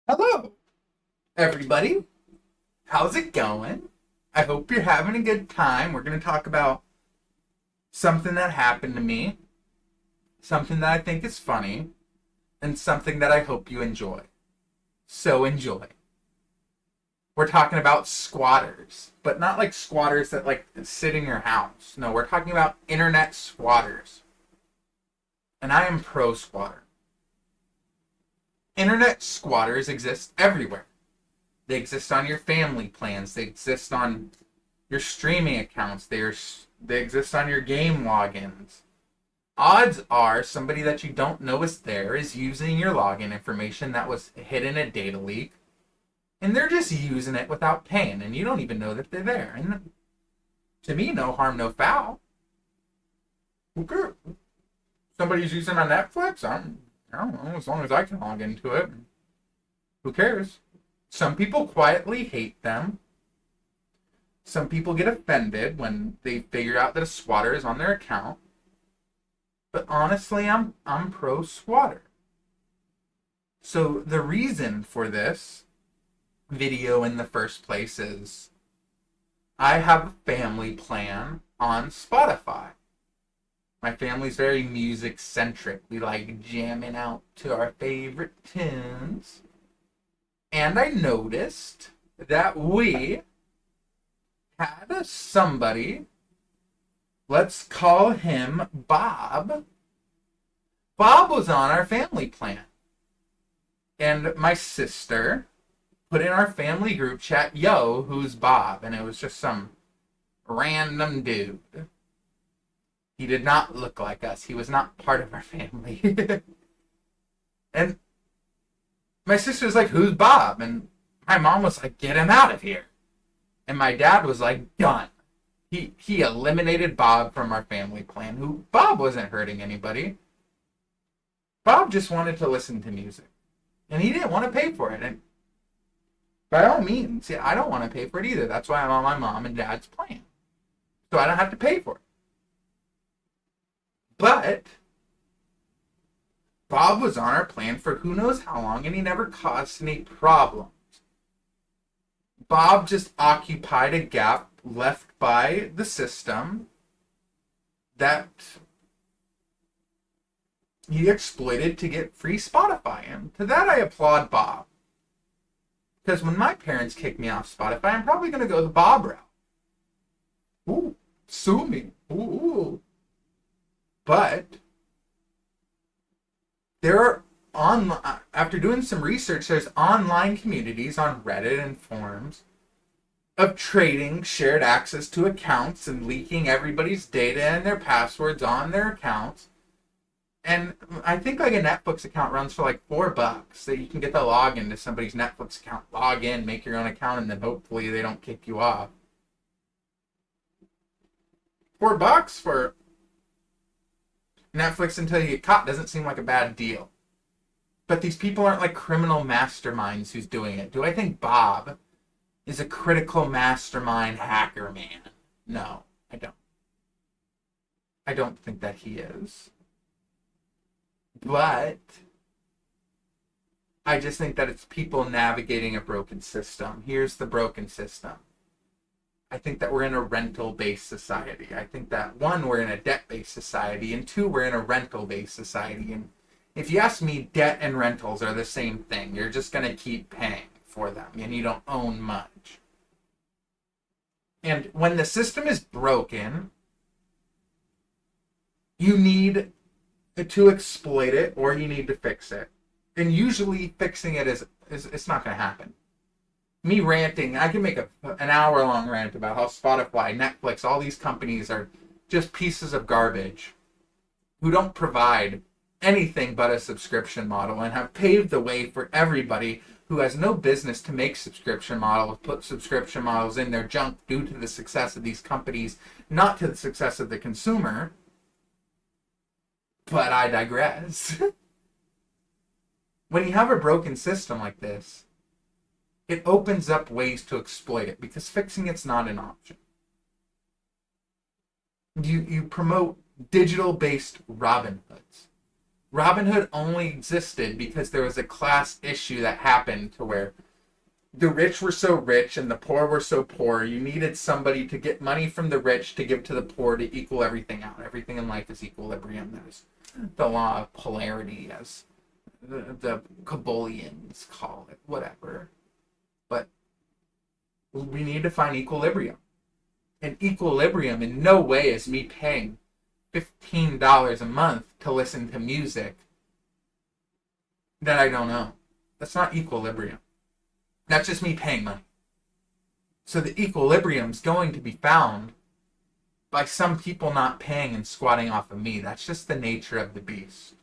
Hello, everybody. How's it going? I hope you're having a good time. We're going to talk about something that happened to me, something that I think is funny, and something that I hope you enjoy. So enjoy. We're talking about squatters, but not like squatters that like sit in your house. No, we're talking about internet squatters. And I am pro squatter. Internet squatters exist everywhere. They exist on your family plans. They exist on your streaming accounts. They exist on your game logins. Odds are somebody that you don't know is there is using your login information that was hidden in a data leak, and they're just using it without paying, and you don't even know that they're there. And to me, no harm, no foul. Okay. Somebody's using my Netflix. I don't know. As long as I can log into it, who cares? Some people quietly hate them. Some people get offended when they figure out that a squatter is on their account. But honestly, I'm pro squatter. So the reason for this video in the first place is I have a family plan on Spotify. My family's very music centric. We like jamming out to our favorite tunes. And I noticed that we had somebody, let's call him Bob. Bob was on our family plan. And my sister put in our family group chat, yo, who's Bob? And it was just some random dude. He did not look like us. He was not part of our family. And my sister was like, who's Bob? And my mom was like, get him out of here. And my dad was like, done. He eliminated Bob from our family plan. Who Bob wasn't hurting anybody. Bob just wanted to listen to music. And he didn't want to pay for it. And by all means, yeah, I don't want to pay for it either. That's why I'm on my mom and dad's plan. So I don't have to pay for it. But Bob was on our plan for who knows how long, and he never caused any problems. Bob just occupied a gap left by the system that he exploited to get free Spotify. And to that I applaud Bob. Because when my parents kick me off Spotify, I'm probably going to go the Bob route. Ooh, sue me. Ooh. But there are after doing some research, there's online communities on Reddit and forums of trading shared access to accounts and leaking everybody's data and their passwords on their accounts. And I think like a Netflix account runs for like $4 that you can get the login to somebody's Netflix account, log in, make your own account, and then hopefully they don't kick you off. $4 for Netflix until you get caught doesn't seem like a bad deal. But these people aren't like criminal masterminds who's doing it. Do I think Bob is a critical mastermind hacker man? No, I don't. I don't think that he is. But I just think that it's people navigating a broken system. Here's the broken system. I think that we're in a rental-based society. I think that, one, we're in a debt-based society, and two, we're in a rental-based society. And if you ask me, debt and rentals are the same thing. You're just going to keep paying for them, and you don't own much. And when the system is broken, you need to exploit it or you need to fix it. And usually fixing it is it's not going to happen. Me ranting, I can make an hour-long rant about how Spotify, Netflix, all these companies are just pieces of garbage who don't provide anything but a subscription model and have paved the way for everybody who has no business to make subscription models, put subscription models in their junk due to the success of these companies, not to the success of the consumer. But I digress. When you have a broken system like this, it opens up ways to exploit it because fixing it's not an option. You promote digital-based Robin Hoods. Robinhood only existed because there was a class issue that happened to where the rich were so rich and the poor were so poor. You needed somebody to get money from the rich to give to the poor to equal everything out. Everything in life is equilibrium. There's the law of polarity, as the Kabbalians call it, whatever. But we need to find equilibrium. And equilibrium in no way is me paying $15 a month to listen to music that I don't know. That's not equilibrium. That's just me paying money. So the equilibrium's going to be found by some people not paying and squatting off of me. That's just the nature of the beast.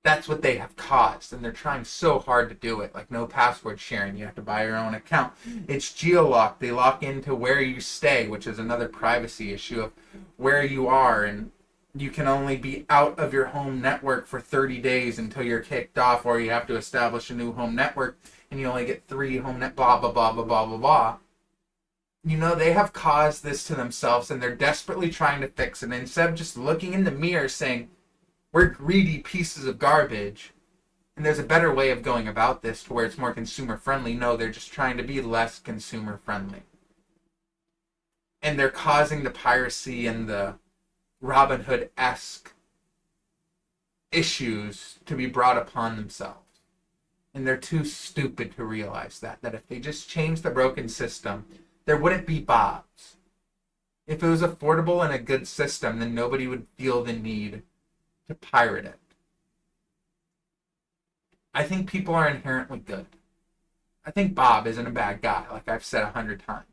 That's what they have caused, and they're trying so hard to do it. Like no password sharing, you have to buy your own account. It's geo-locked. They lock into where you stay, which is another privacy issue of where you are, and you can only be out of your home network for 30 days until you're kicked off, or you have to establish a new home network, and you only get 3 home net, blah, blah, blah, blah, blah, blah, blah. You know, they have caused this to themselves, and they're desperately trying to fix it. And instead of just looking in the mirror saying, we're greedy pieces of garbage, and there's a better way of going about this to where it's more consumer friendly. No, they're just trying to be less consumer friendly. And they're causing the piracy and the Robinhood-esque issues to be brought upon themselves. And they're too stupid to realize that if they just changed the broken system, there wouldn't be Bobs. If it was affordable and a good system, then nobody would feel the need to pirate it. I think people are inherently good. I think Bob isn't a bad guy, like I've said 100 times.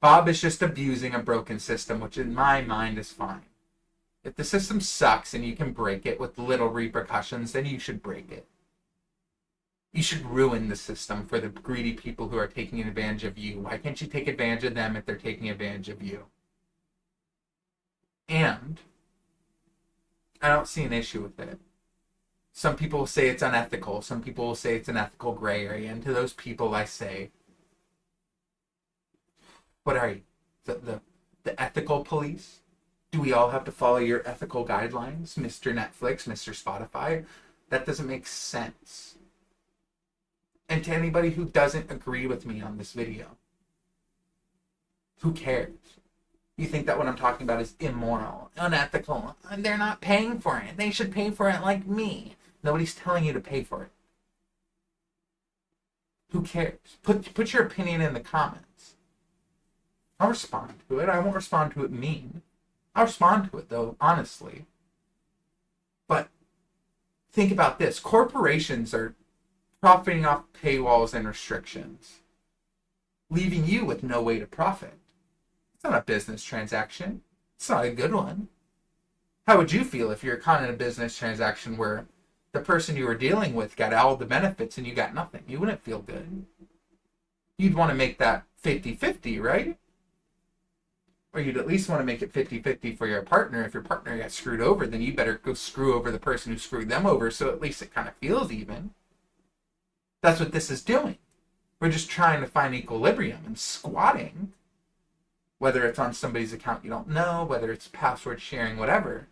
Bob is just abusing a broken system, which in my mind is fine. If the system sucks and you can break it with little repercussions, then you should break it. You should ruin the system for the greedy people who are taking advantage of you. Why can't you take advantage of them if they're taking advantage of you? And I don't see an issue with it. Some people will say it's unethical. Some people will say it's an ethical gray area. And to those people I say, what are you? The ethical police? Do we all have to follow your ethical guidelines, Mr. Netflix, Mr. Spotify? That doesn't make sense. And to anybody who doesn't agree with me on this video, who cares? You think that what I'm talking about is immoral, unethical, and they're not paying for it. They should pay for it like me. Nobody's telling you to pay for it. Who cares? Put your opinion in the comments. I'll respond to it. I won't respond to it mean. I'll respond to it, though, honestly. But think about this. Corporations are profiting off paywalls and restrictions, leaving you with no way to profit. It's not a business transaction. It's not a good one. How would you feel if you're caught in a business transaction where the person you were dealing with got all the benefits and you got nothing? You wouldn't feel good. You'd want to make that 50-50, right? Or you'd at least want to make it 50-50 for your partner. If your partner got screwed over, then you better go screw over the person who screwed them over, so at least it kind of feels even. That's what this is doing. We're just trying to find equilibrium and squatting, whether it's on somebody's account you don't know, whether it's password sharing, whatever.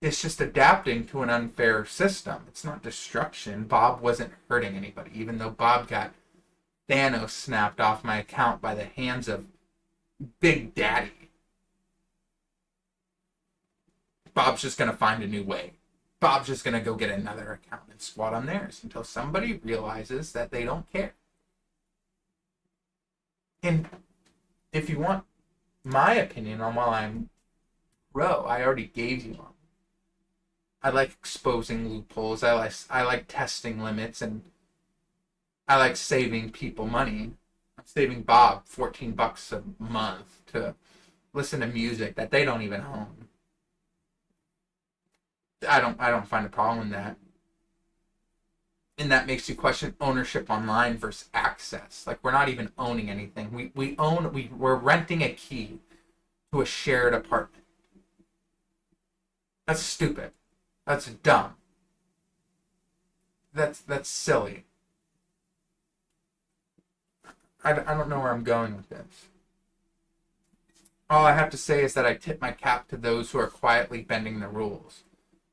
It's just adapting to an unfair system. It's not destruction. Bob wasn't hurting anybody, even though Bob got Thanos snapped off my account by the hands of Big Daddy. Bob's just going to find a new way. Bob's just going to go get another account and squat on theirs until somebody realizes that they don't care. And if you want my opinion on why I'm pro, I already gave you one. I like exposing loopholes. I like testing limits, and I like saving people money. I'm saving Bob $14 a month to listen to music that they don't even own. I don't find a problem in that. And that makes you question ownership online versus access. Like, we're not even owning anything. We're renting a key to a shared apartment. That's stupid. That's dumb. That's silly. I don't know where I'm going with this. All I have to say is that I tip my cap to those who are quietly bending the rules.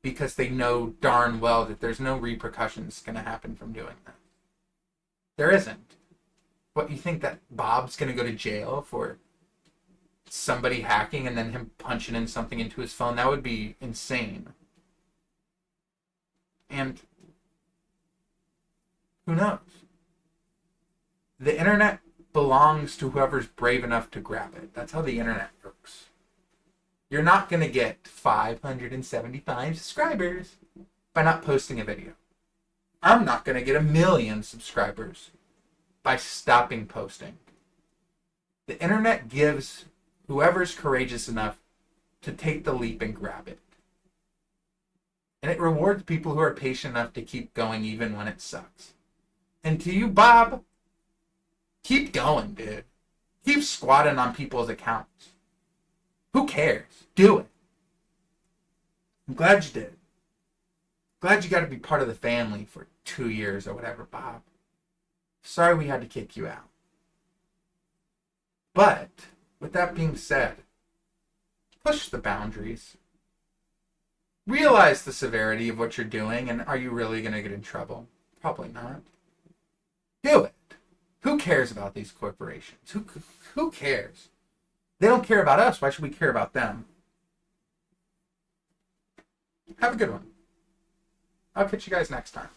because they know darn well that there's no repercussions going to happen from doing that. There isn't. What, you think that Bob's going to go to jail for somebody hacking and then him punching in something into his phone? That would be insane. And who knows? The internet belongs to whoever's brave enough to grab it. That's how the internet works. You're not going to get 575 subscribers by not posting a video. I'm not going to get 1 million subscribers by stopping posting. The internet gives whoever's courageous enough to take the leap and grab it. And it rewards people who are patient enough to keep going even when it sucks. And to you, Bob, keep going, dude. Keep squatting on people's accounts. Who cares? Do it. I'm glad you did. Glad you got to be part of the family for 2 years or whatever, Bob. Sorry we had to kick you out. But, with that being said, push the boundaries. Realize the severity of what you're doing, and are you really going to get in trouble? Probably not. Do it. Who cares about these corporations? Who cares? They don't care about us. Why should we care about them? Have a good one. I'll catch you guys next time.